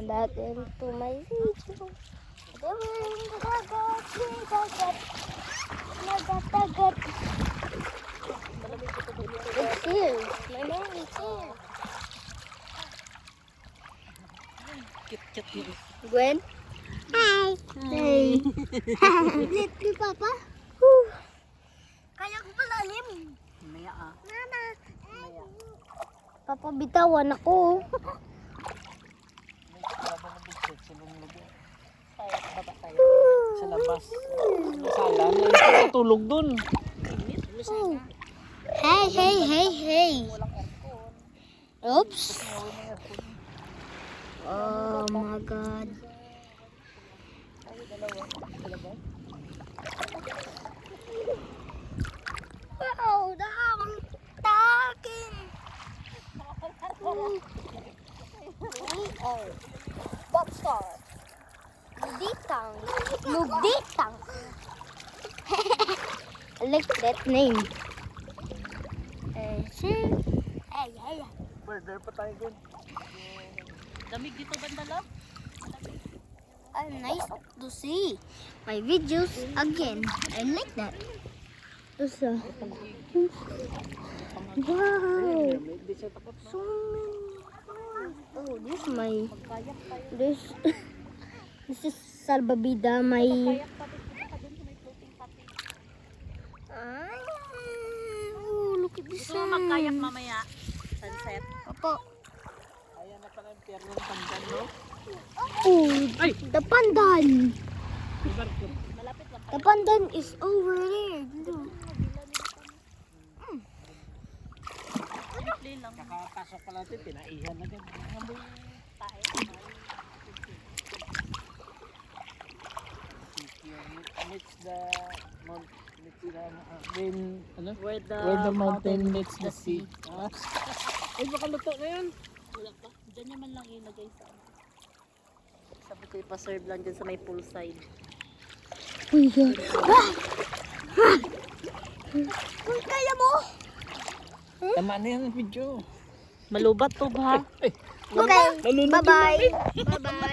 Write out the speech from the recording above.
back into my video. Dagat. It's here. My mom is here. Kit-kit. Gwen? Hi. Hey. Let me, Papa. Kaya ko palalim. Maya ah. Mama. Maya. Papa, bitawan ako. Baba tayo. Sa labas. Sala. Tulog dun. Oh. Hey. Oops. Oh my God. Wow, the hammer talking. Oh, Boxstar. Lugditang. I like that name. Hey. Burger pa tayo dun. Damig dito bandala. Nice to see my videos again. I like that. Wow. So many. Oh, this this is Salbabida. My. Oh, look at this. Gusto mo magkayak mamaya? Sunset. Opo. Ayan na pala yung pier ng pandan, no? Oh, Ay! the pandan. Malapit lang. The pandan is over there. Look. Simple lang. Kakapasok pa natin, pinaihan na din. Tae. Meets the where the mountain meets the sea. Ay, baka luto na yun. Wala pa. Diyan naman lang ilagay sa sabi ko ipaserve lang dyan sa may poolside. Uy, kung kaya mo. Tama na yan ang video. Malubat to ba? Okay, bye-bye. Bye-bye.